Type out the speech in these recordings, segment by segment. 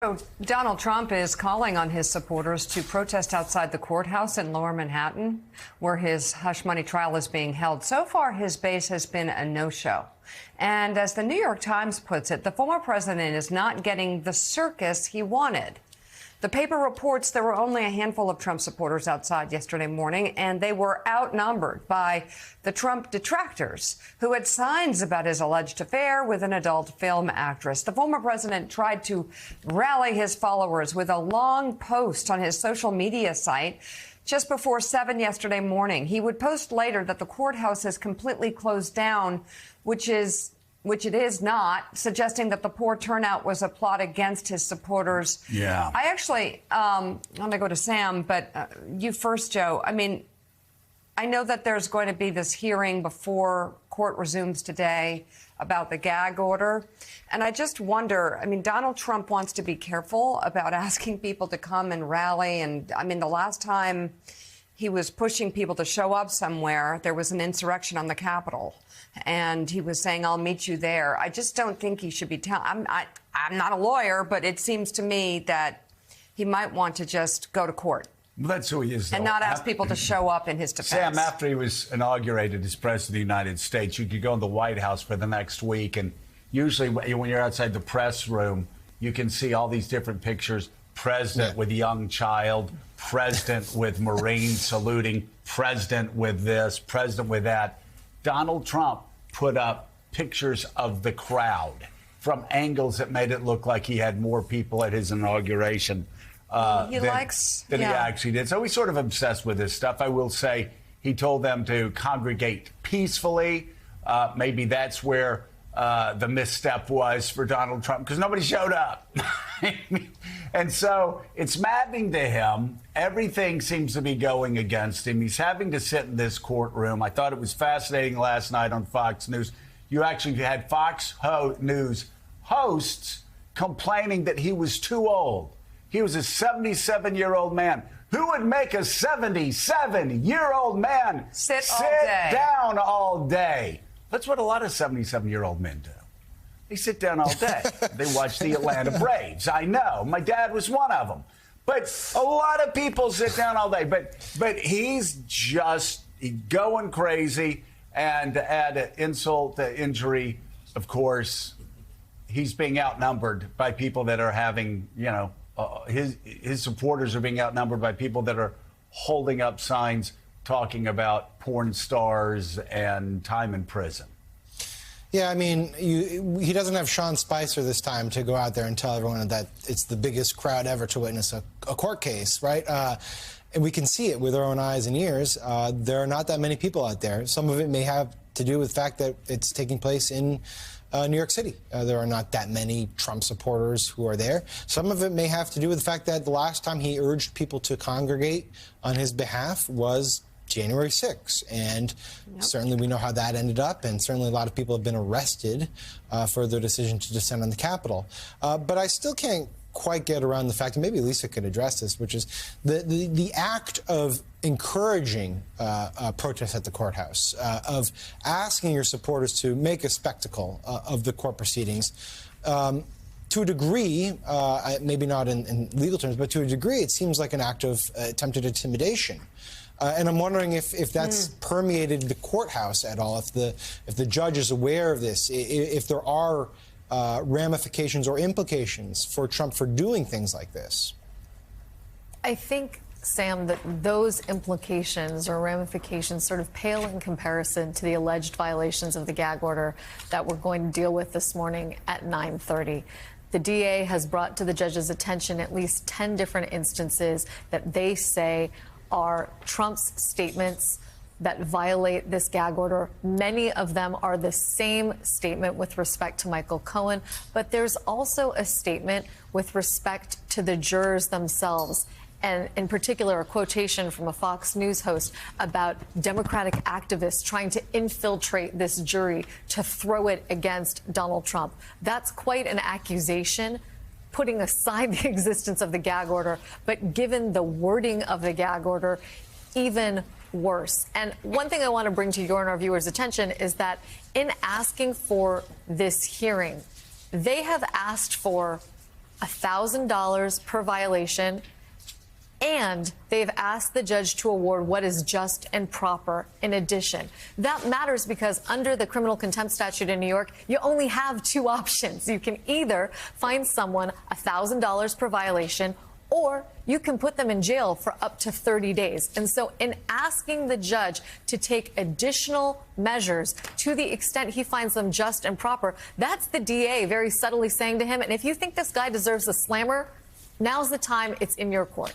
So Donald Trump is calling on his supporters to protest outside the courthouse in Lower Manhattan, where his hush money trial is being held. So far, his base has been a no-show. And as the New York Times puts it, the former president is not getting the circus he wanted. The paper reports there were only a handful of Trump supporters outside yesterday morning, and they were outnumbered by the Trump detractors who had signs about his alleged affair with an adult film actress. The former president tried to rally his followers with a long post on his social media site just before 7 yesterday morning. He would post later that the courthouse is completely closed down, which it is not, suggesting that the poor turnout was a plot against his supporters. Yeah. I actually, I'm going to go to Sam, but you first, Joe. I mean, I know that there's going to be this hearing before court resumes today about the gag order. And I just wonder, I mean, Donald Trump wants to be careful about asking people to come and rally. And I mean, the last time he was pushing people to show up somewhere, there was an insurrection on the Capitol. And he was saying, I'll meet you there. I just don't think he should be telling. I'm not a lawyer, but it seems to me that he might want to just go to court. Well, that's who he is, though. And not ask people to show up in his defense. Sam, after he was inaugurated as president of the United States, you could go in the White House for the next week. And usually when you're outside the press room, you can see all these different pictures. President with a young child, president with Marines saluting, president with this, president with that. Donald Trump put up pictures of the crowd from angles that made it look like he had more people at his inauguration than he actually did. So he's sort of obsessed with this stuff. I will say he told them to congregate peacefully. Maybe that's where the misstep was for Donald Trump, because nobody showed up. And so it's maddening to him. Everything seems to be going against him. He's having to sit in this courtroom. I thought it was fascinating last night on Fox News. You actually had Fox News hosts complaining that he was too old. He was a 77-year-old man. Who would make a 77-year-old man sit down all day? That's what a lot of 77-year-old men do. They sit down all day. They watch the Atlanta Braves. I know. My dad was one of them. But a lot of people sit down all day. But he's just going crazy. And to add insult to injury, of course, he's being outnumbered by people that are having, his supporters are being outnumbered by people that are holding up signs talking about porn stars and time in prison. Yeah, I mean, he doesn't have Sean Spicer this time to go out there and tell everyone that it's the biggest crowd ever to witness a court case, right? And we can see it with our own eyes and ears. There are not that many people out there. Some of it may have to do with the fact that it's taking place in New York City. There are not that many Trump supporters who are there. Some of it may have to do with the fact that the last time he urged people to congregate on his behalf was January 6th. And certainly we know how that ended up, and certainly a lot of people have been arrested for their decision to descend on the Capitol. But I still can't quite get around the fact, and maybe Lisa could address this, which is the act of encouraging protests at the courthouse, of asking your supporters to make a spectacle of the court proceedings. To a degree, maybe not in legal terms, but to a degree, it seems like an act of attempted intimidation. And I'm wondering if that's permeated the courthouse at all, if the judge is aware of this, if there are ramifications or implications for Trump for doing things like this. I think, Sam, that those implications or ramifications sort of pale in comparison to the alleged violations of the gag order that we're going to deal with this morning at 9:30. The DA has brought to the judge's attention at least 10 different instances that they say are Trump's statements that violate this gag order. Many of them are the same statement with respect to Michael Cohen, but there's also a statement with respect to the jurors themselves. And in particular, a quotation from a Fox News host about Democratic activists trying to infiltrate this jury to throw it against Donald Trump. That's quite an accusation, putting aside the existence of the gag order, but given the wording of the gag order, even worse. And one thing I want to bring to your and our viewers' attention is that in asking for this hearing, they have asked for $1,000 per violation, and they've asked the judge to award what is just and proper in addition. That matters because under the criminal contempt statute in New York, you only have two options. You can either fine someone $1,000 per violation, or you can put them in jail for up to 30 days. And so in asking the judge to take additional measures to the extent he finds them just and proper, that's the DA very subtly saying to him, and if you think this guy deserves a slammer, now's the time. It's in your court.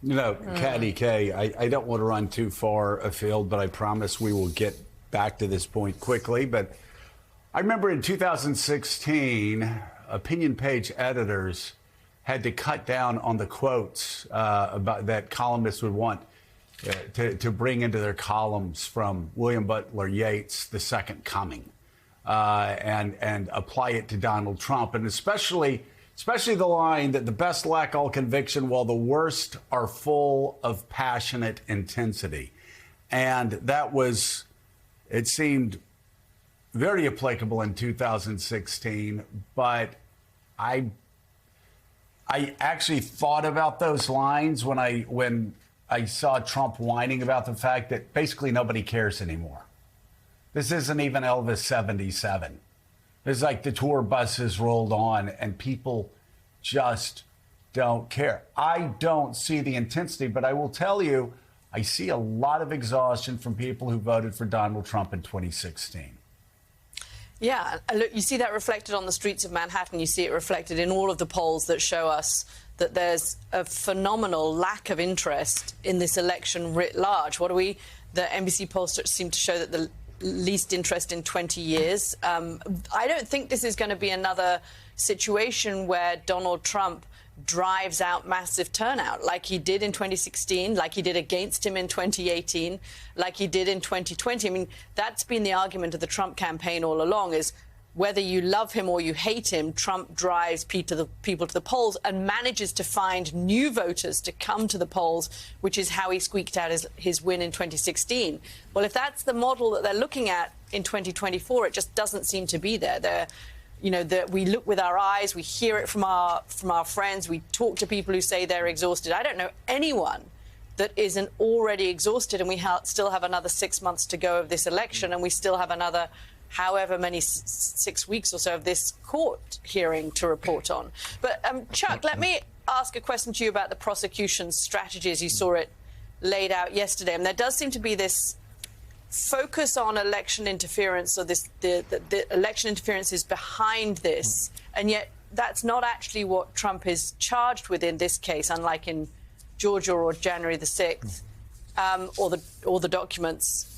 You know, Katty Kay, I don't want to run too far afield, but I promise we will get back to this point quickly. But I remember in 2016, opinion page editors had to cut down on the quotes about that columnists would want to bring into their columns from William Butler Yeats' The Second Coming and apply it to Donald Trump, and especially the line that the best lack all conviction while the worst are full of passionate intensity. And that was, it seemed very applicable in 2016, but I actually thought about those lines when I saw Trump whining about the fact that basically nobody cares anymore. This isn't even Elvis 77. It's like the tour buses rolled on and people just don't care. I don't see the intensity, but I will tell you, I see a lot of exhaustion from people who voted for Donald Trump in 2016. Yeah, look, you see that reflected on the streets of Manhattan. You see it reflected in all of the polls that show us that there's a phenomenal lack of interest in this election writ large. The NBC polls seem to show that the least interest in 20 years. I don't think this is going to be another situation where Donald Trump drives out massive turnout like he did in 2016, like he did against him in 2018, like he did in 2020. I mean, that's been the argument of the Trump campaign all along, is whether you love him or you hate him, Trump drives people to the polls and manages to find new voters to come to the polls, which is how he squeaked out his win in 2016. Well, if that's the model that they're looking at in 2024, it just doesn't seem to be there. We look with our eyes, we hear it from our friends, we talk to people who say they're exhausted. I don't know anyone that isn't already exhausted, and we still have another 6 months to go of this election, and we still have another however many 6 weeks or so of this court hearing to report on. But Chuck, let me ask a question to you about the prosecution's strategy as you saw it laid out yesterday. And there does seem to be this focus on election interference, or the election interference is behind this, and yet that's not actually what Trump is charged with in this case, unlike in Georgia or January the 6th, or the documents.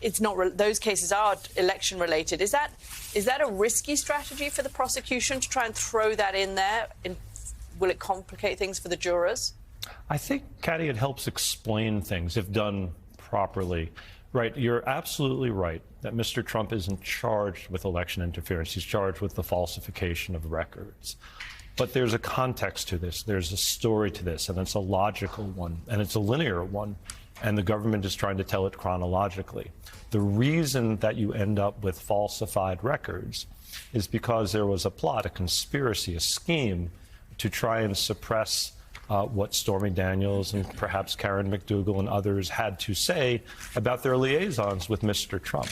It's not. Those cases are election related. Is that a risky strategy for the prosecution to try and throw that in there? Will it complicate things for the jurors? I think, Katty, it helps explain things if done properly. Right, you're absolutely right that Mr. Trump isn't charged with election interference. He's charged with the falsification of records. But there's a context to this. There's a story to this, and it's a logical one, and it's a linear one, and the government is trying to tell it chronologically. The reason that you end up with falsified records is because there was a plot, a conspiracy, a scheme to try and suppress what Stormy Daniels and perhaps Karen McDougal and others had to say about their liaisons with Mr. Trump.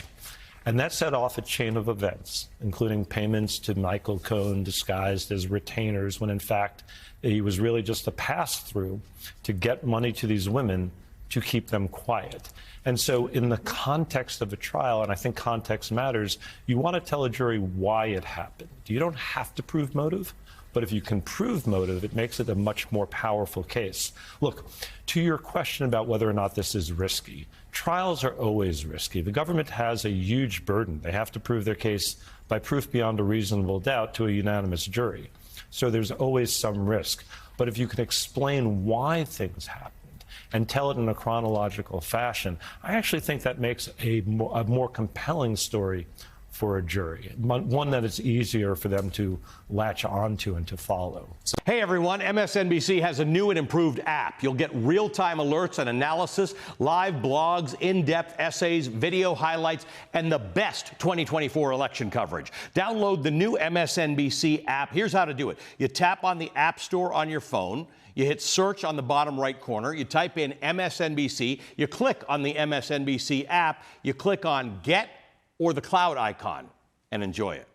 And that set off a chain of events, including payments to Michael Cohen disguised as retainers, when in fact he was really just a pass-through to get money to these women to keep them quiet. And so in the context of a trial, and I think context matters, you want to tell a jury why it happened. You don't have to prove motive, but if you can prove motive, it makes it a much more powerful case. Look, to your question about whether or not this is risky, trials are always risky. The government has a huge burden. They have to prove their case by proof beyond a reasonable doubt to a unanimous jury. So there's always some risk. But if you can explain why things happened and tell it in a chronological fashion, I actually think that makes a more compelling story for a jury, one that is easier for them to latch onto and to follow. Hey everyone, MSNBC has a new and improved app. You'll get real-time alerts and analysis, live blogs, in-depth essays, video highlights, and the best 2024 election coverage. Download the new MSNBC app. Here's how to do it. You tap on the App Store on your phone. You hit search on the bottom right corner. You type in MSNBC. You click on the MSNBC app. You click on Get or the cloud icon and enjoy it.